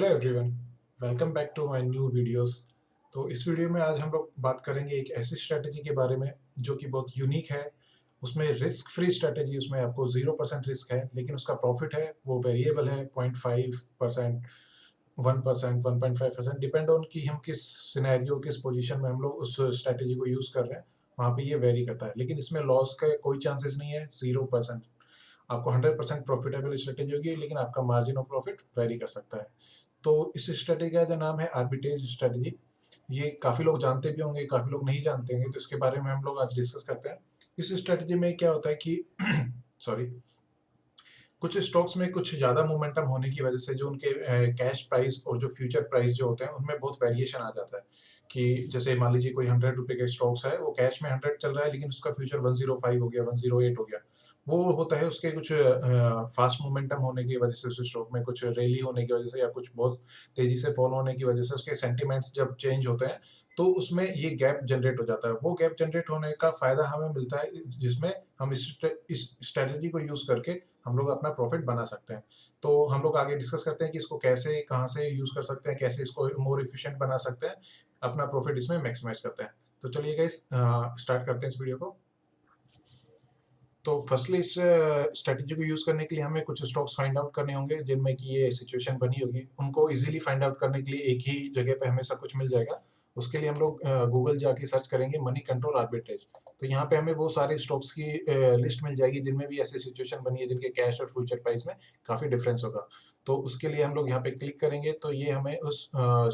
Hello everyone, welcome back to my new videos. तो इस video में आज हम लोग बात करेंगे एक ऐसी स्ट्रेटजी के बारे में जो कि बहुत यूनिक है। उसमें रिस्क फ्री स्ट्रेटजी, उसमें आपको 0% रिस्क है, लेकिन उसका प्रॉफिट है वो वेरिएबल है। 0.5%, 1%, 1.5%, डिपेंड ऑन कि हम किस सिनेरियो, किस पोजीशन में हम लोग उस स्ट्रेटजी को यूज़ कर रहे हैं, वहाँ पे ये वेरी करता है। लेकिन इसमें लॉस का कोई चांसेस नहीं है, 0%। आपको 100% प्रॉफिटेबल स्ट्रेटेजी होगी, लेकिन आपका मार्जिन ऑफ प्रॉफिट वेरी कर सकता है। तो इस स्ट्रेटेजी का जो नाम है आर्बिट्रेज स्ट्रेटेजी। ये काफ़ी लोग जानते भी होंगे, काफ़ी लोग नहीं जानते होंगे, तो इसके बारे में हम लोग आज डिस्कस करते हैं। इस स्ट्रेटेजी में क्या होता है कि सॉरी, कुछ स्टॉक्स में कुछ ज़्यादा मोमेंटम होने की वजह से जो उनके कैश प्राइस और जो फ्यूचर प्राइस जो होते हैं उनमें बहुत वेरिएशन आ जाता है। कि जैसे मान लीजिए कोई 100 रुपये के स्टॉक्स है, वो कैश में 100 चल रहा है, लेकिन उसका फ्यूचर 105 हो गया, 108 हो गया। वो होता है उसके कुछ फास्ट मोमेंटम होने की वजह से, उस स्टॉक में कुछ रैली होने की वजह से या कुछ बहुत तेजी से फॉल होने की वजह से उसके सेंटिमेंट्स जब चेंज होते हैं, तो उसमें ये गैप जनरेट हो जाता है। वो गैप जनरेट होने का फायदा हमें मिलता है, जिसमें हम इस स्ट्रेटेजी को यूज करके हम लोग अपना प्रॉफिट बना सकते हैं। तो हम लोग आगे डिस्कस करते हैं कि इसको कैसे, कहाँ से यूज कर सकते हैं, कैसे इसको मोर इफिशिएंट बना सकते हैं, अपना प्रॉफिट इसमें मैक्सिमाइज करते हैं। तो चलिए गाइस, स्टार्ट करते हैं इस वीडियो को। तो फर्स्टली इस स्ट्रेटजी को यूज करने के लिए हमें कुछ स्टॉक्स फाइंड आउट करने होंगे जिनमें कि ये सिचुएशन बनी होगी। उनको इजीली फाइंड आउट करने के लिए एक ही जगह पे हमें सब कुछ मिल जाएगा। उसके लिए हम लोग गूगल जाके सर्च करेंगे मनी कंट्रोल आर्बिट्रेज। तो यहाँ पे हमें वो सारे स्टॉक्स की लिस्ट मिल जाएगी जिनमें भी ऐसी सिचुएशन बनी है जिनके कैश और फ्यूचर प्राइस में काफी डिफरेंस होगा। तो उसके लिए हम लोग यहाँ पे क्लिक करेंगे तो ये हमें उस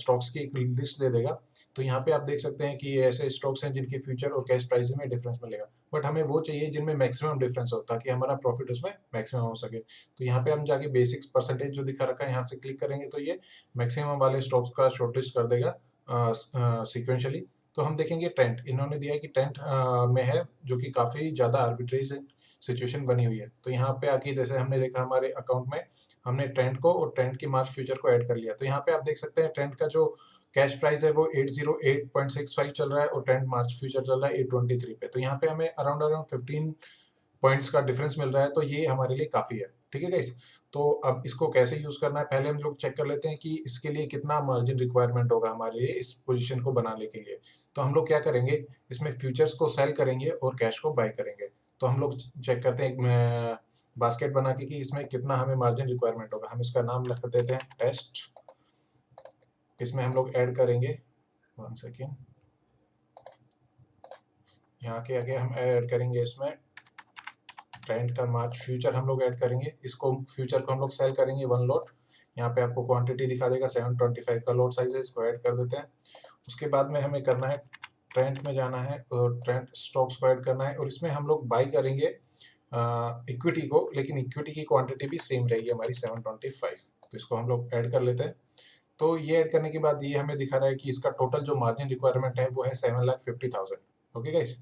स्टॉक्स की एक लिस्ट दे देगा। तो यहाँ पे आप देख सकते हैं कि ये ऐसे स्टॉक्स हैं जिनकी फ्यूचर और कैश प्राइस में डिफरेंस मिलेगा। बट हमें वो चाहिए जिनमें मैक्सिमम डिफरेंस हो, ताकि हमारा प्रॉफिट उसमें मैक्सिमम हो सके। तो यहाँ पे हम जाके बेसिक्स परसेंटेज जो दिखा रखा है यहाँ से क्लिक करेंगे तो ये मैक्सिमम वाले स्टॉक्स का शॉर्टलिस्ट कर देगा सिक्वेंशली। तो हम देखेंगे ट्रेंड, इन्होंने दिया है कि ट्रेंड में है, जो कि काफी ज्यादा आर्बिट्रेज सिचुएशन बनी हुई है। तो यहाँ पे आके जैसे हमने देखा हमारे अकाउंट में, हमने ट्रेंड को और ट्रेंड की मार्च फ्यूचर को ऐड कर लिया। तो यहाँ पे आप देख सकते हैं ट्रेंड का जो कैश प्राइस है वो 808.65 चल रहा है और ट्रेंड मार्च फ्यूचर चल रहा है 823 पे। तो यहाँ पे हमें अराउंड अराउंड 15 पॉइंट्स का डिफरेंस मिल रहा है, तो ये हमारे लिए काफी है। ठीक है गाइस। तो अब इसको कैसे यूज करना है, पहले हम लोग चेक कर लेते हैं कि इसके लिए कितना मार्जिन रिक्वायरमेंट होगा हमारे लिए इस पोजीशन को बनाने के लिए। तो हम लोग क्या करेंगे, इसमें फ्यूचर्स को सेल करेंगे और कैश को बाय करेंगे। तो हम लोग चेक करते हैं बास्केट बना के कि इसमें कितना हमें मार्जिन रिक्वायरमेंट होगा। हम इसका नाम रख देते हैं टेस्ट। इसमें हम लोग ऐड करेंगे, 1 सेकेंड, यहाँ के आगे हम ऐड करेंगे इसमें ट्रेंड का मार्च फ्यूचर हम लोग ऐड करेंगे। इसको फ्यूचर को हम लोग सेल करेंगे 1 लॉट। यहाँ पे आपको क्वांटिटी दिखा देगा, 725 का लॉट साइज है, इसको ऐड कर देते हैं। उसके बाद में हमें करना है, ट्रेंड में जाना है और ट्रेंड स्टॉक्स को ऐड करना है, और इसमें हम लोग बाई करेंगे इक्विटी को, लेकिन इक्विटी की क्वांटिटी भी सेम रहेगी हमारी 725। तो इसको हम लोग ऐड कर लेते हैं। तो ये ऐड करने के बाद ये हमें दिखा रहा है कि इसका टोटल जो मार्जिन रिक्वायरमेंट है वो है 7,50,000। Okay guys.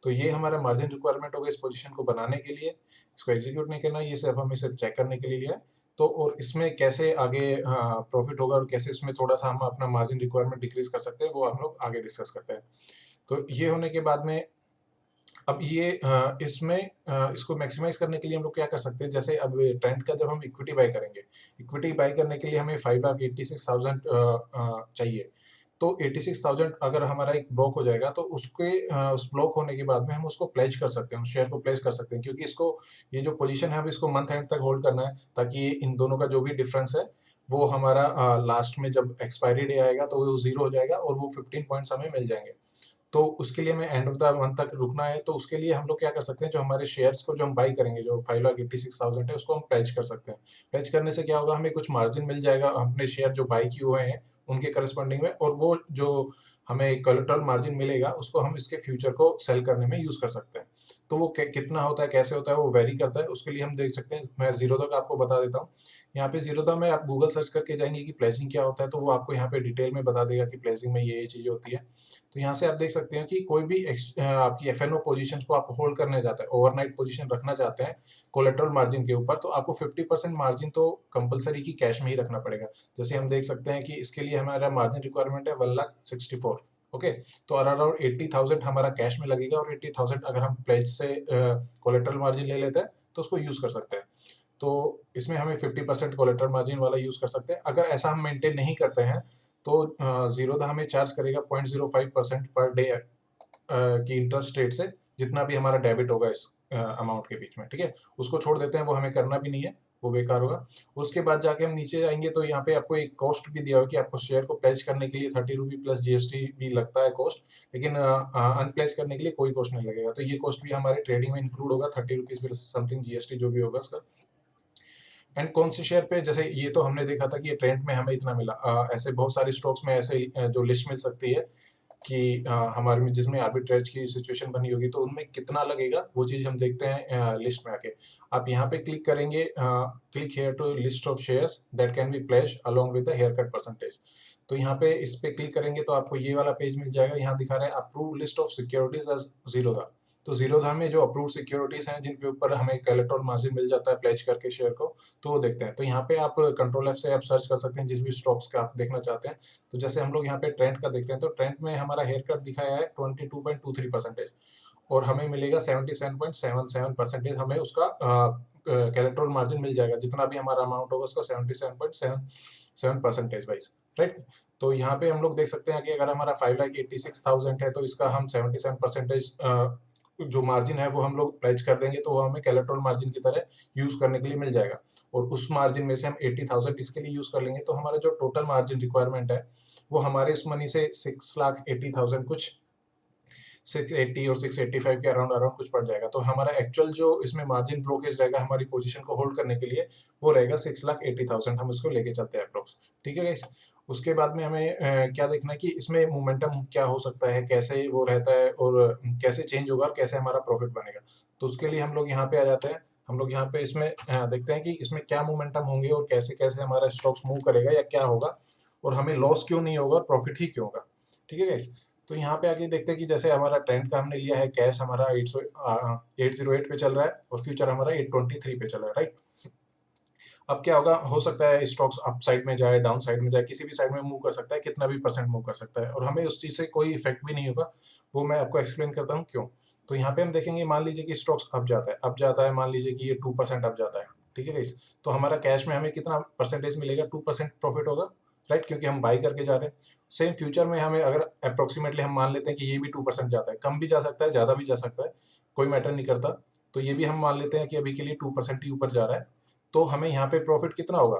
तो ये हमारा मार्जिन रिक्वायरमेंट होगा इस पोजीशन को बनाने के लिए। इसको एग्जीक्यूट नहीं करना, ये सिर्फ हमें सिर्फ चेक करने के लिए लिया है। तो और इसमें कैसे आगे प्रॉफिट होगा और कैसे इसमें थोड़ा सा हम अपना मार्जिन रिक्वायरमेंट डिक्रीज कर सकते हैं, वो हम लोग आगे डिस्कस करते हैं। तो ये होने के बाद में अब ये इसमें इसको मैक्सिमाइज करने के लिए हम लोग क्या कर सकते हैं, जैसे अब ट्रेंड का जब हम इक्विटी बाय करेंगे, इक्विटी बाय करने के लिए हमें 5,86,000 चाहिए। तो 86,000 अगर हमारा एक ब्लॉक हो जाएगा तो उसके उस ब्लॉक होने के बाद में हम उसको प्लेज कर सकते हैं, उस शेयर को प्लेस कर सकते हैं, क्योंकि इसको, ये जो पोजीशन है अब इसको मंथ एंड तक होल्ड करना है, ताकि इन दोनों का जो भी डिफरेंस है वो हमारा लास्ट में जब एक्सपायरी डे आएगा तो वो जीरो हो जाएगा और वो 15 पॉइंट्स हमें मिल जाएंगे। तो उसके लिए हमें एंड ऑफ द मंथ तक रुकना है। तो उसके लिए हम लोग क्या कर सकते हैं, जो हमारे शेयर्स को जो हम बाई करेंगे, जो 5,86,000 है, उसको हम प्लेज कर सकते हैं। प्लेज करने से क्या होगा, हमें कुछ मार्जिन मिल जाएगा अपने शेयर जो बाई किए हुए हैं उनके करस्पॉन्डिंग में, और वो जो हमें कोलेटरल मार्जिन मिलेगा उसको हम इसके फ्यूचर को सेल करने में यूज कर सकते हैं। तो वो कितना होता है, कैसे होता है, वो वेरी करता है। उसके लिए हम देख सकते हैं, मैं जीरोधा का आपको बता देता हूँ। यहाँ पे जीरोधा में आप गूगल सर्च करके जाएंगे कि प्लेजिंग क्या होता है, तो वो आपको यहाँ पे डिटेल में बता देगा कि प्लेजिंग में ये चीजें होती है। तो यहाँ से आप देख सकते हैं कि कोई भी आपकी एफएनओ पोजीशन को आप होल्ड करने जाते हैं, ओवरनाइट पोजीशन रखना चाहते हैं कोलेटरल मार्जिन के ऊपर, तो आपको 50% मार्जिन तो कंपलसरी की कैश में ही रखना पड़ेगा। जैसे हम देख सकते हैं कि इसके लिए हमारा मार्जिन रिक्वायरमेंट है 1,64,000। ओके। तो अराउंड 80,000 हमारा कैश में लगेगा, और 80,000 अगर हम प्लेज से कोलेटरल मार्जिन ले लेते हैं तो उसको यूज कर सकते हैं। तो इसमें हमें 50% कोलेटरल मार्जिन वाला यूज़ कर सकते हैं। अगर ऐसा हम मेंटेन नहीं करते हैं तो ज़ीरोधा हमें चार्ज करेगा 0.05% पर डे की इंटरेस्ट रेट से, जितना भी हमारा डेबिट होगा इस अमाउंट के बीच में, ठीक है? उसको छोड़ देते हैं, वो हमें करना भी नहीं है, वो बेकार होगा। उसके बाद जाके हम नीचे जाएँगे तो यहाँ पे आपको एक कॉस्ट भी दिया हुआ है कि आपको शेयर को प्लेज करने के लिए ₹30 प्लस जीएसटी भी लगता है कॉस्ट, लेकिन अनप्लेज करने के लिए कोई कॉस्ट नहीं लगेगा। तो ये कॉस्ट भी हमारे ट्रेडिंग में इंक्लूड होगा, ₹30 प्लस समथिंग जीएसटी जो भी होगा उसका। एंड कौन से शेयर पे, जैसे ये तो हमने देखा था कि ये ट्रेंड में हमें इतना मिला, ऐसे बहुत सारे स्टॉक्स में ऐसे जो लिस्ट मिल सकती है कि हमारे में जिसमें आर्बिट्रेज की सिचुएशन बनी होगी तो उनमें कितना लगेगा, वो चीज़ हम देखते हैं लिस्ट में आके। आप यहाँ पे क्लिक करेंगे, click here to list of shares that can be pledged along with the haircut percentage. तो यहाँ पे इस पे क्लिक करेंगे तो आपको ये वाला पेज मिल जाएगा। यहाँ दिखा रहा है approve list of securities as Zerodha. तो ज़ीरोधा में जो अप्रूव सिक्योरिटीज हैं जिनके ऊपर हमें कोलेटरल मार्जिन मिल जाता है प्लेज करके शेयर को, तो वो देखते हैं। तो यहाँ पे आप कंट्रोल एफ से आप सर्च कर सकते हैं जिस भी स्टॉक्स का आप देखना चाहते हैं। तो जैसे हम लोग यहाँ पे ट्रेंड का देख रहे हैं तो ट्रेंड में हमारा हेयर कट दिखाया है 22.23% और हमें मिलेगा 77.77% हमें उसका कोलेटरल मार्जिन मिल जाएगा। जितना भी हमारा अमाउंट होगा उसका 77.77% वाइज, राइट? तो यहाँ पे हम लोग देख सकते हैं कि अगर हमारा 5,86,000 है तो इसका हम 77% जो मार्जिन है वो हम लोग प्लेज कर देंगे तो वो हमें कोलेटरल मार्जिन की तरह यूज करने के लिए मिल जाएगा। और उस मार्जिन में से हम 80,000 इसके लिए यूज कर लेंगे तो हमारा जो टोटल मार्जिन रिक्वायरमेंट है वो हमारे इस मनी से 6,80,000 कुछ 680 और 685 के अराउंड अराउंड कुछ पड़ जाएगा। तो हमारा एक्चुअल जो इसमें मार्जिन ब्रोकेज रहेगा हमारी पोजीशन को होल्ड करने के लिए वो रहेगा 6,80,000, हम इसको लेके चलते हैं अप्रोक्स, ठीक है गाइस? उसके बाद में हमें क्या देखना है कि इसमें मोमेंटम क्या हो सकता है, कैसे वो रहता है और कैसे चेंज होगा और कैसे हमारा प्रॉफिट बनेगा। तो उसके लिए हम लोग यहाँ पे आ जाते हैं। हम लोग यहाँ पे इसमें देखते हैं कि इसमें क्या मोमेंटम होंगे और कैसे-कैसे हमारा स्टॉक्स मूव करेगा या क्या होगा और हमें लॉस क्यों नहीं होगा और प्रॉफिट ही क्यों होगा, ठीक है गाइस? तो यहाँ पे आके देखते हैं कि जैसे हमारा ट्रेंड का हमने लिया है, कैश हमारा 808 पे चल रहा है और फ्यूचर हमारा 823 पे चल रहा है, राइट? अब क्या होगा, हो सकता है स्टॉक्स अप साइड में जाए, डाउन साइड में जाए, किसी भी साइड में मूव कर सकता है, कितना भी परसेंट मूव कर सकता है और हमें उस चीज़ से कोई इफेक्ट भी नहीं होगा। वो मैं आपको एक्सप्लेन करता हूँ क्यों। तो यहाँ पे हम देखेंगे, मान लीजिए कि स्टॉक्स अप जाता है, मान लीजिए कि ये 2% अप जाता है, ठीक है गाइस? तो हमारा कैश में हमें कितना परसेंटेज मिलेगा, 2% प्रॉफिट होगा, राइट? क्योंकि हम बाई करके जा रहे हैं। सेम फ्यूचर में हमें अगर अप्रोक्सीमेटली हम मान लेते हैं कि ये भी 2% जाता है, कम भी जा सकता है, ज़्यादा भी जा सकता है, कोई मैटर नहीं करता। तो ये भी हम मान लेते हैं कि अभी के लिए 2% ही ऊपर जा रहा है, तो हमें यहाँ पे प्रॉफिट कितना होगा?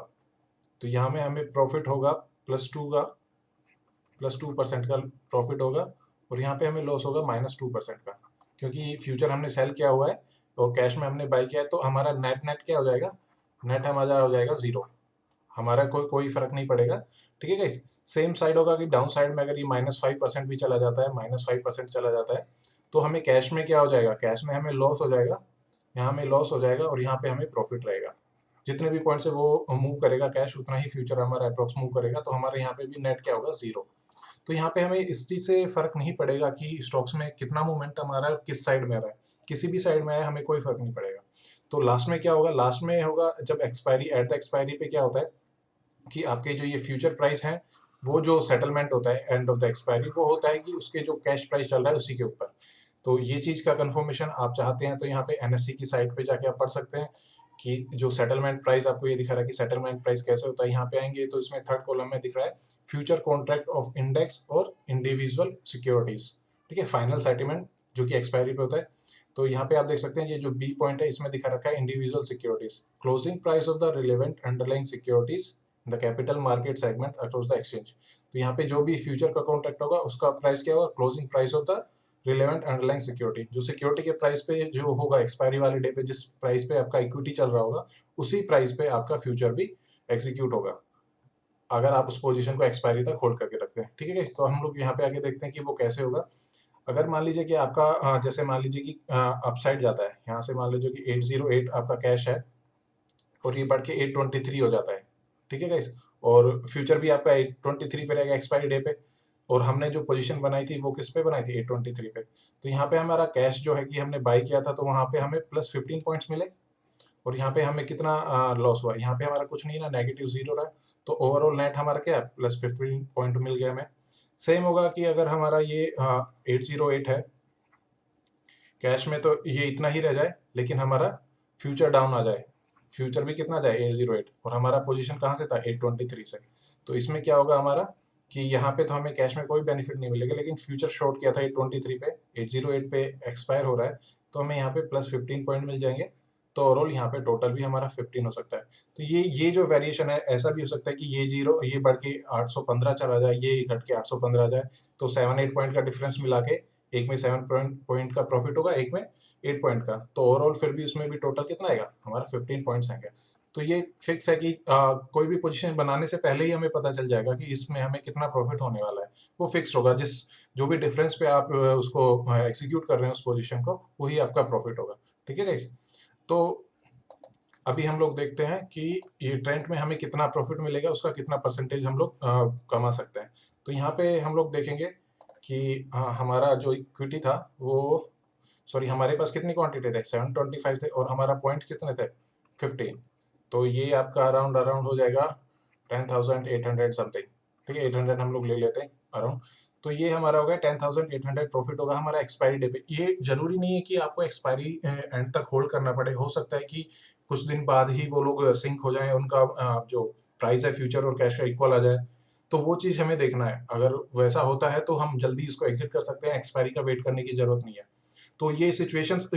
तो यहाँ में हमें प्रॉफिट होगा +2% का प्रॉफिट होगा और यहाँ पे हमें लॉस होगा -2% का, क्योंकि फ्यूचर हमने सेल किया हुआ है और कैश में हमने बाई किया है। तो हमारा नेट नेट क्या हो जाएगा, नेट हमारा हो जाएगा ज़ीरो, हमारा कोई कोई फर्क नहीं पड़ेगा, ठीक है गाइस? सेम साइड होगा कि डाउन साइड में अगर ये -5% भी चला जाता है, -5% चला जाता है, तो हमें कैश में क्या हो जाएगा, कैश में हमें लॉस हो जाएगा, यहाँ हमें लॉस हो जाएगा और यहाँ पे हमें प्रॉफिट रहेगा। जितने भी पॉइंट से वो मूव करेगा कैश, उतना ही फ्यूचर हमारा अप्रोक्स मूव करेगा, तो हमारे यहाँ पे भी नेट क्या होगा, ज़ीरो। तो यहाँ पे हमें इस चीज़ से फ़र्क नहीं पड़ेगा कि स्टॉक्स में कितना मोमेंटम आ रहा है और किस साइड में आ रहा है। किसी भी साइड में आए, हमें कोई फ़र्क नहीं पड़ेगा। तो लास्ट में क्या होगा, लास्ट में होगा जब एक्सपायरी, एट द एक्सपायरी पे क्या होता है कि आपके जो ये फ्यूचर प्राइस हैं, वो जो सेटलमेंट होता है एंड ऑफ द एक्सपायरी, वो होता है कि उसके जो कैश प्राइस चल रहा है उसी के ऊपर। तो ये चीज़ का कंफर्मेशन आप चाहते हैं तो यहाँ पे एनएससी की साइट पे जाके आप पढ़ सकते हैं कि जो सेटलमेंट प्राइस आपको ये दिखा रहा है कि सेटलमेंट प्राइस कैसे होता है। यहाँ पे आएंगे तो इसमें थर्ड कॉलम में दिख रहा है फ्यूचर कॉन्ट्रैक्ट ऑफ इंडेक्स और इंडिविजुअल सिक्योरिटीज, ठीक है, फाइनल सेटलमेंट जो कि एक्सपायरी पे होता है। तो यहाँ पे आप देख सकते हैं ये जो बी पॉइंट है इसमें दिखा रखा है individual securities, closing price of the relevant underlying securities the capital market segment across the exchange. तो यहाँ पे जो भी फ्यूचर का कॉन्ट्रैक्ट होगा उसका प्राइस क्या होगा, closing price of the relevant underlying security, जो सिक्योरिटी के प्राइस पे जो होगा एक्सपायरी वाले डे पे, जिस प्राइस पे आपका इक्विटी चल रहा होगा उसी प्राइस पे आपका फ्यूचर भी एग्जीक्यूट होगा, अगर आप उस पोजीशन को एक्सपायरी तक होल्ड करके रखते हैं, ठीक है गाइस? तो हम लोग यहाँ पे आगे देखते हैं कि वो कैसे होगा। अगर मान लीजिए कि आपका जैसे मान लीजिए कि अपसाइड जाता है, यहाँ से मान लीजिए कि 808 आपका कैश है और ये बढ़ के 823 हो जाता है, ठीक है गाइस? और फ्यूचर भी आपका 823 पे रहेगा एक्सपायरी डे पे और हमने जो पोजीशन बनाई थी वो किस पे बनाई थी, 823 पे। तो यहाँ पे हमारा कैश जो है कि हमने बाई किया था तो वहाँ पे हमें +15 पॉइंट्स मिले और यहाँ पे हमें कितना लॉस हुआ, यहाँ पे हमारा कुछ नहीं ना, नेगेटिव जीरो रहा। तो ओवरऑल नेट हमारा क्या है, +15 पॉइंट मिल गया हमें। सेम होगा कि अगर हमारा ये 808 है कैश में तो ये इतना ही रह जाए लेकिन हमारा फ्यूचर डाउन आ जाए, फ्यूचर भी कितना जाए 808, और हमारा पोजीशन कहाँ से था 823 से। तो इसमें क्या होगा हमारा कि यहाँ पे तो हमें कैश में कोई बेनिफिट नहीं मिलेगा, लेकिन फ्यूचर शॉर्ट किया था 823 पे, 808 पे एक्सपायर हो रहा है, तो हमें यहाँ पे प्लस 15 पॉइंट मिल जाएंगे। तो ओवरऑल यहाँ पे टोटल भी हमारा 15 हो सकता है। तो ये जो वेरिएशन है, ऐसा भी हो सकता है कि ये बढ़ के 815 चला जाए, ये घट के 815 आ जाए। तो 7-8 पॉइंट का डिफरेंस मिला के एक में 7 पॉइंट का प्रॉफिट होगा, एक में 8 पॉइंट का। तो ओवरऑल फिर भी उसमें भी टोटल कितना आएगा हमारा 15 पॉइंट्स आएंगे। तो ये फिक्स है कि कोई भी पोजीशन बनाने से पहले ही हमें पता चल जाएगा कि इसमें हमें कितना प्रॉफिट होने वाला है। वो फिक्स होगा, जो भी डिफरेंस पे आप उसको एग्जीक्यूट कर रहे हैं उस पोजीशन को, वही आपका प्रॉफिट होगा। ठीक है गाइस। तो अभी हम लोग देखते हैं कि ये ट्रेंड में हमें कितना प्रॉफिट मिलेगा, उसका कितना परसेंटेज हम लोग कमा सकते हैं। तो यहाँ पे हम लोग देखेंगे कि हमारा जो इक्विटी था वो, सॉरी, हमारे पास कितनी क्वांटिटी थे 725 थे, और हमारा पॉइंट कितने थे 15। तो ये आपका अराउंड अराउंड हो जाएगा 10,800 समथिंग। ठीक है, 800 हम लोग ले लेते हैं अराउंड। तो ये हमारा हो गया 10,800 प्रॉफिट होगा हमारा एक्सपायरी डे पे। ये जरूरी नहीं है कि आपको एक्सपायरी एंड तक होल्ड करना पड़े, हो सकता है कि कुछ दिन बाद ही वो लोग सिंक हो जाए, उनका जो प्राइस है फ्यूचर और कैश का इक्वल आ जाए। तो वो चीज हमें देखना है, अगर वैसा होता है तो हम जल्दी इसको एग्जिट कर सकते हैं, एक्सपायरी का वेट करने की जरूरत नहीं है। तो ये सिचुएशंस,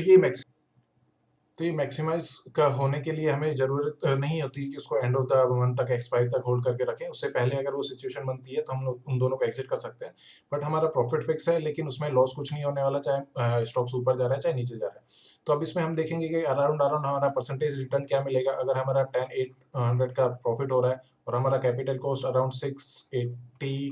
तो ये मैक्सिमाइज का होने के लिए हमें जरूरत नहीं होती कि उसको एंड ऑफ द मंथ तक एक्सपायर तक होल्ड करके रखें। उससे पहले अगर वो सिचुएशन बनती है तो हम लोग उन दोनों को एग्जिट कर सकते हैं। बट हमारा प्रॉफिट फिक्स है, लेकिन उसमें लॉस कुछ नहीं होने वाला, चाहे स्टॉक्स ऊपर जा रहा है चाहे नीचे जा रहा है। तो अब इसमें हम देखेंगे कि अराउंड अराउंड हमारा परसेंटेज रिटर्न क्या मिलेगा। अगर हमारा 10,800 का प्रॉफिट हो रहा है और हमारा कैपिटल कॉस्ट अराउंड 680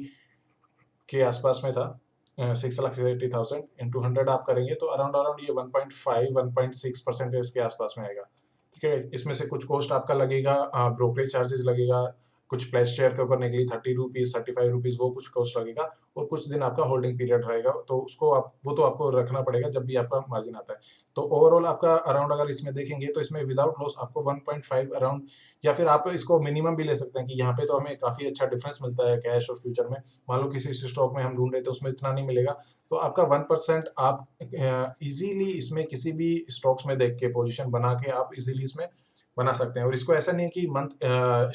के आसपास में था, 6,80,000 इंटू 100 आप करेंगे तो अराउंड अराउंड ये 1.5-1.6% के आसपास में आएगा। ठीक है, इसमें से कुछ कॉस्ट आपका लगेगा, ब्रोकरेज चार्जेस लगेगा, कुछ प्लेस शेयर को करने के लिए 30 रुपीज 35 रुपीज वो कुछ कॉस्ट लगेगा, और कुछ दिन आपका होल्डिंग पीरियड रहेगा, तो उसको आप वो तो आपको रखना पड़ेगा जब भी आपका मार्जिन आता है। तो ओवरऑल आपका अराउंड, अगर इसमें देखेंगे तो इसमें विदाउट लॉस आपको 1.5 अराउंड, या फिर आप इसको मिनिमम भी ले सकते हैं कि यहाँ पे तो हमें काफी अच्छा डिफरेंस मिलता है कैश और फ्यूचर में। मान लो किसी स्टॉक में हम ढूंढ रहे थे उसमें इतना नहीं मिलेगा, तो आपका 1% आप इजीली इसमें किसी भी स्टॉक्स में देख के पोजीशन बना के आप इजीली इसमें बना सकते हैं। और इसको ऐसा नहीं है कि मंथ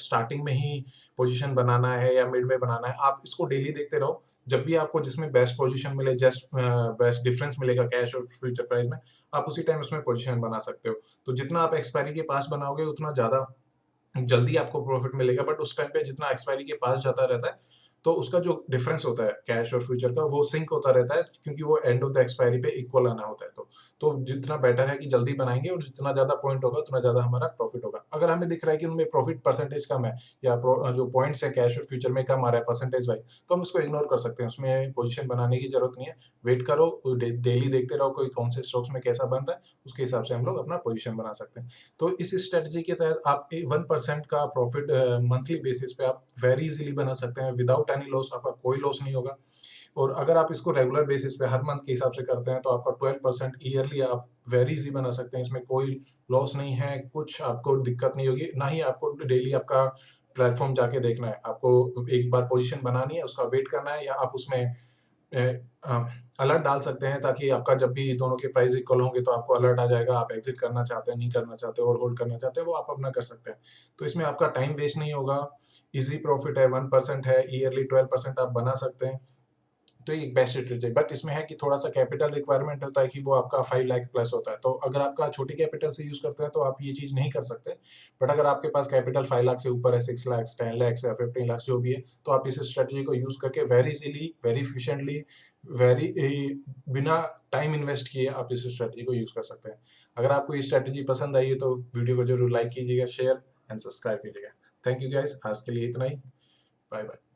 स्टार्टिंग में ही पोजीशन बनाना है या मिड में बनाना है, आप इसको डेली देखते रहो। जब भी आपको जिसमें बेस्ट पोजीशन मिले, जस्ट बेस्ट डिफरेंस मिलेगा कैश और फ्यूचर प्राइस में, आप उसी टाइम उसमें पोजीशन बना सकते हो। तो जितना आप एक्सपायरी के पास बनाओगे उतना ज्यादा जल्दी आपको प्रॉफिट मिलेगा। बट उस टाइम पे जितना एक्सपायरी के पास जाता रहता है, तो उसका जो डिफरेंस होता है कैश और फ्यूचर का, वो सिंक होता रहता है, क्योंकि वो एंड ऑफ द एक्सपायरी पे इक्वल आना होता है। तो जितना बेटर है कि जल्दी बनाएंगे, और जितना ज्यादा पॉइंट होगा उतना ज्यादा हमारा प्रॉफिट होगा। अगर हमें दिख रहा है कि उनमें प्रॉफिट परसेंटेज कम है, या जो पॉइंट्स है कैश और फ्यूचर में कम आ रहा है परसेंटेज वाइज, तो हम उसको इग्नोर कर सकते हैं, उसमें पोजिशन बनाने की जरूरत नहीं है। वेट करो, डेली देखते रहो कोई कौन से स्टॉक्स में कैसा बन रहा है, उसके हिसाब से हम लोग अपना पोजिशन बना सकते हैं। तो इस स्ट्रेटजी के तहत आप 1% का प्रॉफिट मंथली बेसिस पे आप वेरी इजीली बना सकते हैं विदाउट एनी लॉस। आपका कोई लॉस नहीं होगा। और अगर आप इसको रेगुलर बेसिस पे हर मंथ के हिसाब से करते हैं, तो आपका 12% ईयरली आप वेरी इजी बना सकते हैं। इसमें कोई लॉस नहीं है, कुछ आपको दिक्कत नहीं होगी, ना ही आपको डेली आपका प्लेटफॉर्म जाके देखना है। आपको एक बार पोजीशन बनानी है, उसका वेट करना है, या आप उसमें अलर्ट डाल सकते हैं, ताकि आपका जब भी दोनों के प्राइस इक्वल होंगे तो आपको अलर्ट आ जाएगा। आप एग्जिट करना चाहते हैं, नहीं करना चाहते, और होल्ड करना चाहते हैं, वो आप अपना कर सकते हैं। तो इसमें आपका टाइम वेस्ट नहीं होगा, इजी प्रॉफिट है, 1% है, ईयरली 12% आप बना सकते हैं। तो ये एक बेस्ट स्ट्रेटेजी है। बट इसमें है कि थोड़ा सा कैपिटल रिक्वायरमेंट होता है कि वो आपका 5 लाख प्लस होता है। तो अगर आपका छोटी कैपिटल से यूज करते हैं तो आप ये चीज नहीं कर सकते। बट अगर आपके पास कैपिटल 5 लाख से ऊपर है, 6 लाख, 10 लाख या 15 लाख जो भी है, तो आप इस स्ट्रेटेजी को यूज करके very easily, very efficiently, very बिना टाइम इन्वेस्ट किए आप इस स्ट्रेटेजी को यूज कर सकते हैं। अगर आपको ये स्ट्रेटेजी पसंद आई है तो वीडियो को जरूर लाइक कीजिएगा, शेयर एंड सब्सक्राइब कीजिएगा। थैंक यू गाइस, आज के लिए इतना ही। Bye bye.